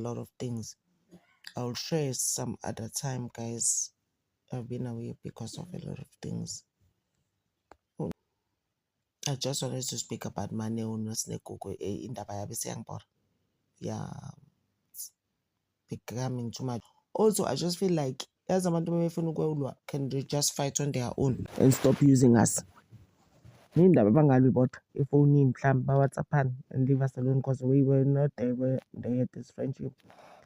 lot of things. I'll share some other time, guys. I've been away because of a lot of things. I just wanted to speak about Maneo Nosnekuko in the Bible. Yeah, it's becoming too much. Also, I just feel like as a man can they just fight on their own and stop using us. If only in WhatsApp and leave us alone because we were not there where they had this friendship.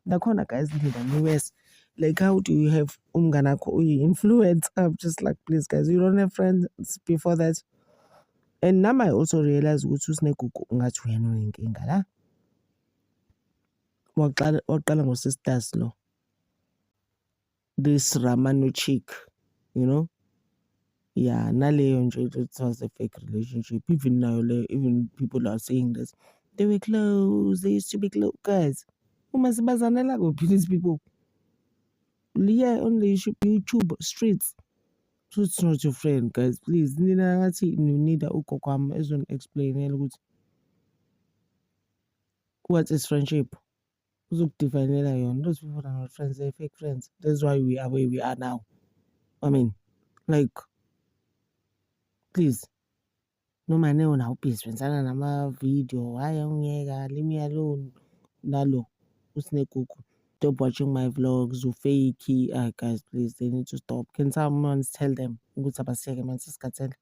The corner guys in the US. Like, how do you have influence? I'm just like, please, guys, you don't have friends before that. And now I also realize ukuthi uSnekuku ungathi wena unenkinga la. Waqala ngo-sisters lo. This Ramano chick, you know? Yeah, naleyo nje it was a fake relationship. Even now, even people are saying this. They were close, they used to be close. Guys, uma sibazanela kuphi these people? Yeah, on the YouTube streets. So it's not your friend, guys. Please, nina ngathi you need ugogo wami ezoni-explainela ukuthi what is friendship. Uzokudefinela yona. Those people are not friends, they're fake friends. That's why we are where we are now. I mean, like, please. No mane unawubhizi wenzana nama-video. Hayi awungiyeka, leave me alone. Nalo, uSnekuku. Stop watching my vlogs, fake. Guys, please, they need to stop. Can someone tell them ukuthi abasiyeke manje sisikathele?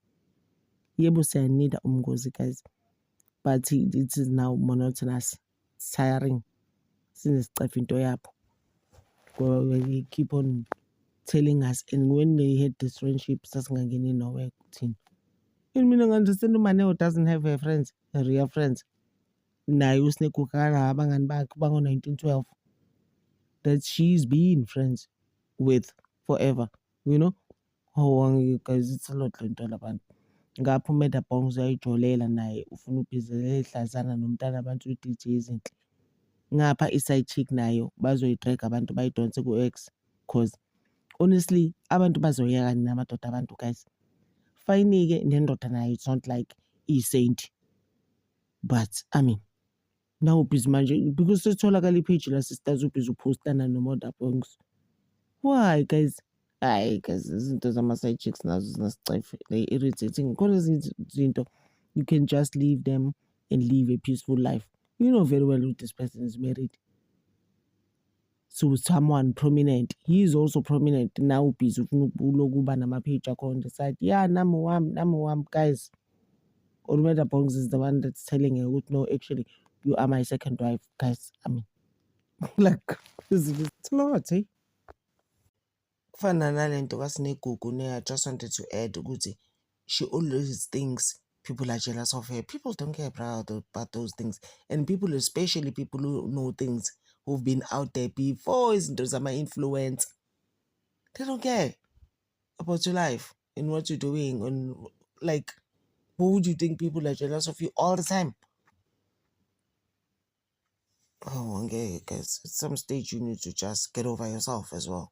Yebo siyanida umngozi, guys. But it is now monotonous. It's tiring. Sinesicefe into yabo. They keep on telling us, and when they had this friendship, sasingangeni nowhere kuthina. And mina ngi-understand uManeo doesn't have a friends, a real friends. Naye uSnekuku abangani bakhe bango-1912 that she's been friends with forever, you know? Oh, guys, it's a lot lento labantu. Ngapha uMeda Bongs uyayijolela naye ufuna ubhizelela ehlazana nomntana abantu u-DJ Izinhle. Ngapha i-side chick nayo bazoyidrag abantu bayidonse ku-X cause honestly abantu bazoyeka namadoda abantu, guys. Fine-ke nendoda nayo, it's not like i-saint. But I mean, now ubhizi manje because setholakala ipage la sisters ubhizi upostana noMeda Bongs. Why, guys? Hayi, guys, izinto zama-side chicks nazo zinasicefe. They irritating. Khona izinto you can just leave them and live a peaceful life. You know very well that this person is married. So someone prominent. He is also prominent. Now busy ulokuba nama-page on the side. Yeah, number one, guys. Olumeda Bongs is the one that's telling you, no, actually, you are my second wife, guys. I mean, like, it's a lot, eh? Kufana nalento kaSnekuku, I just wanted to add ukuthi she always thinks people are jealous of her. People don't care about those things. And people, especially people who know things, who've been out there before, izinto zama-influence. They don't care about your life and what you're doing. And like, who would you think people are jealous of you all the time? Oh, okay, guys. At some stage, you need to just get over yourself as well.